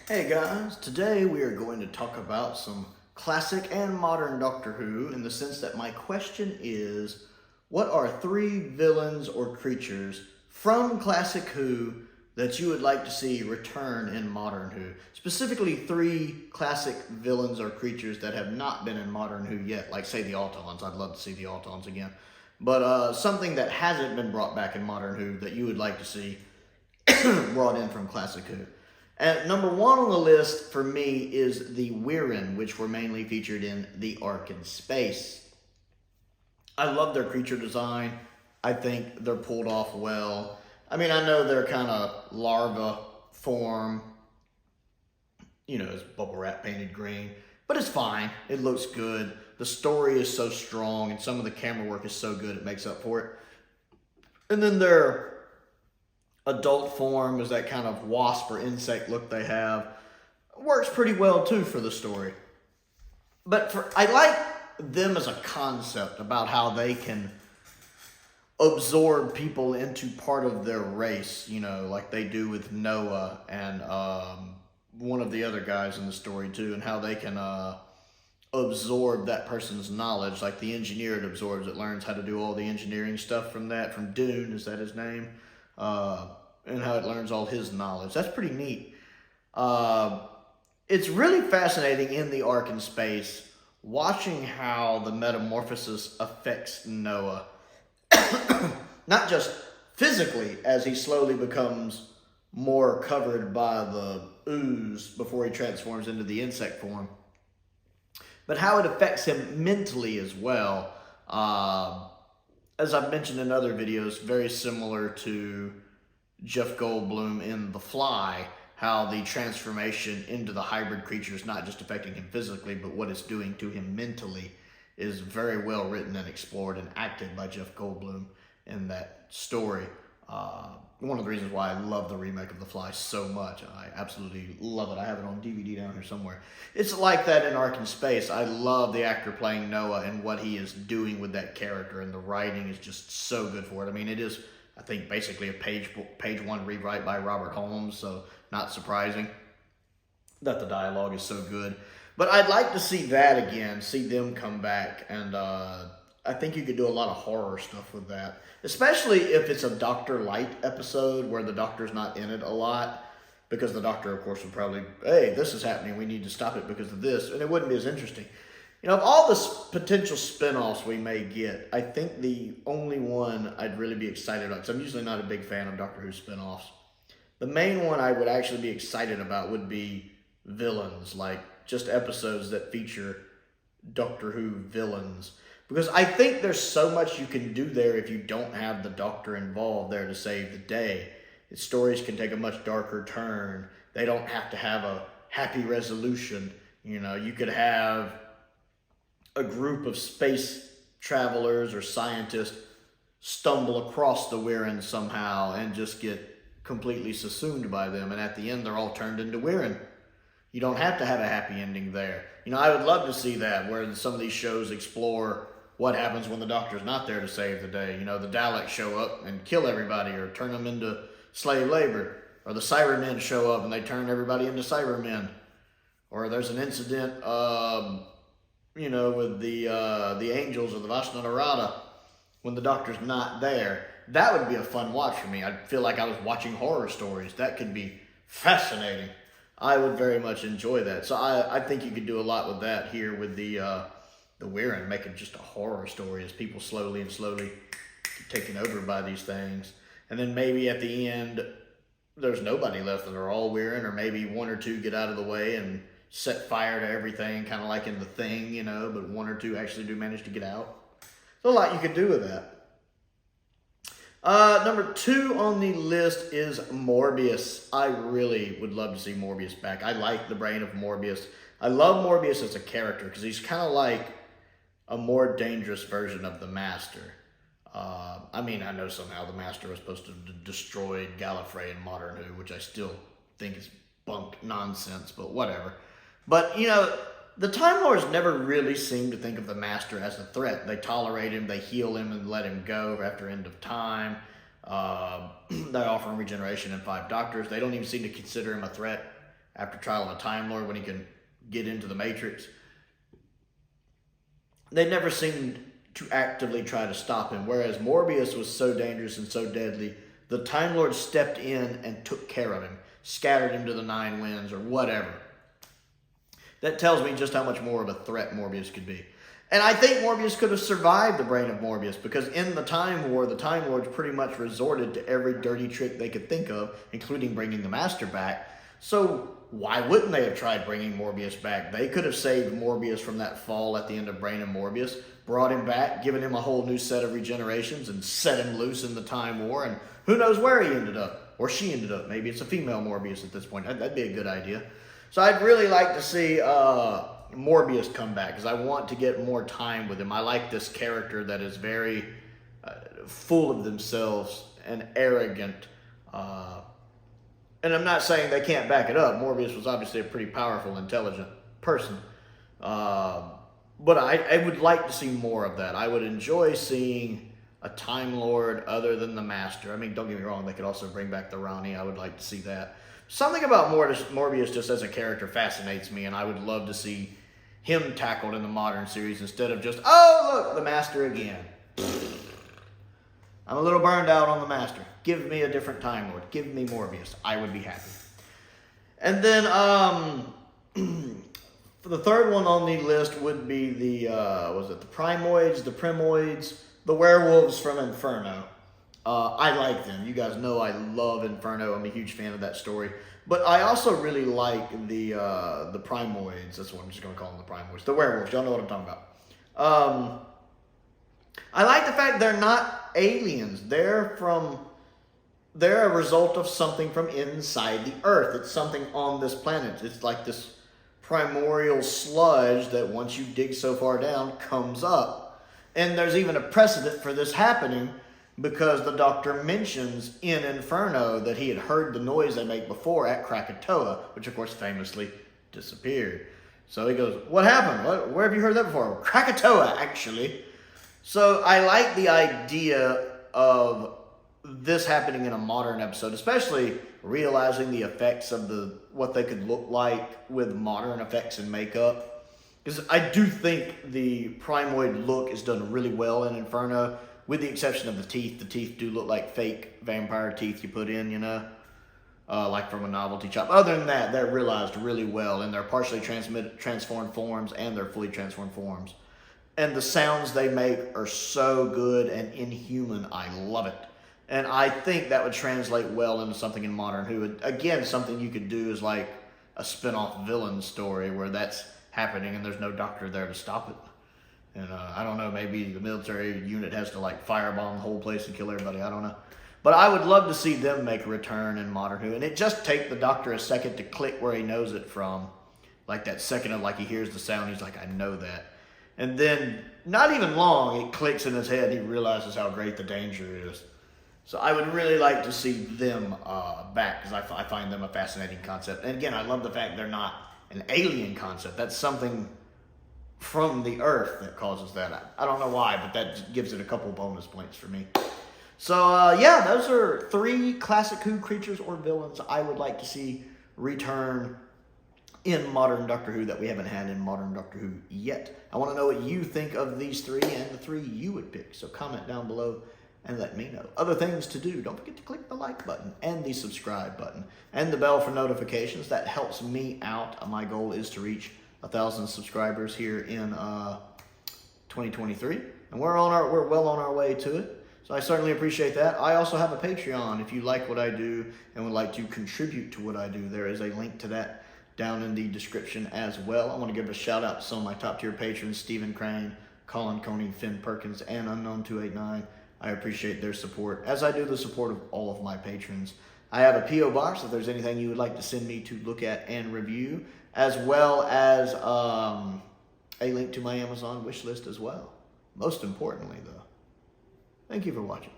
Hey guys, today we are going to talk about some classic and modern Doctor Who in the sense that my question is, what are 3 villains or creatures from classic Who that you would like to see return in modern Who? Specifically 3 classic villains or creatures that have not been in modern Who yet, like say the Autons. I'd love to see the Autons again. But something that hasn't been brought back in modern Who that you would like to see brought in from classic Who. And number 1 on the list for me is the Wirren, which were mainly featured in The Ark in Space. I love their creature design. I think they're pulled off well. I mean, I know they're kind of larva form, it's bubble wrap painted green, but it's fine. It looks good. The story is so strong, and some of the camera work is so good it makes up for it. And then their adult form is that kind of wasp or insect look they have. Works pretty well too for the story. But I like them as a concept about how they can absorb people into part of their race, like they do with Noah and one of the other guys in the story too, and how they can absorb that person's knowledge, like the engineer it absorbs. It learns how to do all the engineering stuff from Dune, is that his name? And how it learns all his knowledge. That's pretty neat. It's really fascinating in The Ark in Space, watching how the metamorphosis affects Noah. Not just physically, as he slowly becomes more covered by the ooze before he transforms into the insect form, but how it affects him mentally as well. As I've mentioned in other videos, very similar to Jeff Goldblum in The Fly, how the transformation into the hybrid creature is not just affecting him physically, but what it's doing to him mentally is very well written and explored and acted by Jeff Goldblum in that story. One of the reasons why I love the remake of The Fly so much. I absolutely love it. I have it on DVD down here somewhere. It's like that in Ark in Space. I love the actor playing Noah and what he is doing with that character, and the writing is just so good for it. I mean, it is, I think, basically a page 1 rewrite by Robert Holmes, so not surprising that the dialogue is so good. But I'd like to see that again, see them come back, and I think you could do a lot of horror stuff with that, especially if it's a Dr. Light episode where the Doctor's not in it a lot, because the Doctor, of course, would probably, hey, this is happening, we need to stop it because of this, and it wouldn't be as interesting. Of all the potential spin-offs we may get, I think the only one I'd really be excited about, because I'm usually not a big fan of Doctor Who spin-offs, the main one I would actually be excited about would be villains, like just episodes that feature Doctor Who villains. Because I think there's so much you can do there if you don't have the Doctor involved there to save the day. Its stories can take a much darker turn. They don't have to have a happy resolution. You could have a group of space travelers or scientists stumble across the Wirren somehow and just get completely subsumed by them, and at the end they're all turned into Wirren. You don't have to have a happy ending there. I would love to see that, where some of these shows explore what happens when the Doctor's not there to save the day. The Daleks show up and kill everybody or turn them into slave labor, or the Cybermen show up and they turn everybody into Cybermen, or there's an incident with the angels of the Vashta Narada when the Doctor's not there. That would be a fun watch for me. I'd feel like I was watching horror stories. That could be fascinating. I would very much enjoy that. So I think you could do a lot with that here with the Wirren, make it just a horror story as people slowly get taken over by these things. And then maybe at the end, there's nobody left, that are all Wirren, or maybe 1 or 2 get out of the way and set fire to everything, kind of like in The Thing, but 1 or 2 actually do manage to get out. There's a lot you could do with that. Number 2 on the list is Morbius. I really would love to see Morbius back. I like the brain of Morbius. I love Morbius as a character because he's kind of like a more dangerous version of the Master. I know somehow the Master was supposed to destroy Gallifrey in Modern Who, which I still think is bunk nonsense, but whatever. But, the Time Lords never really seem to think of the Master as a threat. They tolerate him, they heal him, and let him go after end of time. They offer him regeneration in 5 Doctors. They don't even seem to consider him a threat after Trial of a Time Lord when he can get into the Matrix. They never seemed to actively try to stop him, whereas Morbius was so dangerous and so deadly, the Time Lord stepped in and took care of him, scattered him to the 9 winds or whatever. That tells me just how much more of a threat Morbius could be. And I think Morbius could have survived the brain of Morbius, because in the Time War, the Time Lords pretty much resorted to every dirty trick they could think of, including bringing the Master back. So why wouldn't they have tried bringing Morbius back? They could have saved Morbius from that fall at the end of Brain of Morbius, brought him back, given him a whole new set of regenerations, and set him loose in the Time War, and who knows where he ended up, or she ended up. Maybe it's a female Morbius at this point. That'd be a good idea. So I'd really like to see Morbius come back, because I want to get more time with him. I like this character that is very full of themselves and arrogant. And I'm not saying they can't back it up. Morbius was obviously a pretty powerful, intelligent person. But I would like to see more of that. I would enjoy seeing a Time Lord other than the Master. I mean, don't get me wrong, they could also bring back the Rani. I would like to see that. Something about Morbius just as a character fascinates me, and I would love to see him tackled in the modern series instead of just, oh, look, the Master again. I'm a little burned out on the Master. Give me a different Time Lord. Give me Morbius. I would be happy. And then the third one on the list would be the Primoids, the Primoids, the werewolves from Inferno. I like them. You guys know I love Inferno. I'm a huge fan of that story. But I also really like the Primoids. That's what I'm just going to call them, the Primoids. The werewolves. Y'all know what I'm talking about. I like the fact they're not aliens. They're a result of something from inside the Earth. It's something on this planet. It's like this primordial sludge that once you dig so far down comes up. And there's even a precedent for this happening, because the Doctor mentions in Inferno that he had heard the noise they make before at Krakatoa, which of course famously disappeared. So he goes, what happened? Where have you heard that before? Krakatoa, actually. So I like the idea of this happening in a modern episode, especially realizing the effects of what they could look like with modern effects and makeup. Because I do think the Primoid look is done really well in Inferno, with the exception of the teeth. The teeth do look like fake vampire teeth you put in, like from a novelty shop. Other than that, they're realized really well in their partially transformed forms and their fully transformed forms. And the sounds they make are so good and inhuman. I love it. And I think that would translate well into something in Modern Who. Again, something you could do is like a spin-off villain story where that's happening and there's no Doctor there to stop it. And I don't know, maybe the military unit has to like firebomb the whole place and kill everybody. I don't know. But I would love to see them make a return in Modern Who. And it just take the Doctor a second to click where he knows it from. Like that second of like he hears the sound, he's like, I know that. And then, not even long, it clicks in his head. He realizes how great the danger is. So I would really like to see them back, because I find them a fascinating concept. And again, I love the fact they're not an alien concept. That's something from the Earth that causes that. I don't know why, but that gives it a couple bonus points for me. So yeah, those are 3 classic Who creatures or villains I would like to see return in modern Doctor Who that we haven't had in modern Doctor Who yet. I want to know what you think of these 3 and the 3 you would pick. So comment down below and let me know. Other things to do, don't forget to click the like button and the subscribe button and the bell for notifications. That helps me out. My goal is to reach 1,000 subscribers here in 2023, and we're well on our way to it. So I certainly appreciate that. I also have a Patreon. If you like what I do and would like to contribute to what I do, there is a link to that down in the description as well. I want to give a shout out to some of my top tier patrons: Stephen Crane, Colin Coney, Finn Perkins, and Unknown289. I appreciate their support, as I do the support of all of my patrons. I have a P.O. box if there's anything you would like to send me to look at and review, as well as a link to my Amazon wish list as well. Most importantly, though, thank you for watching.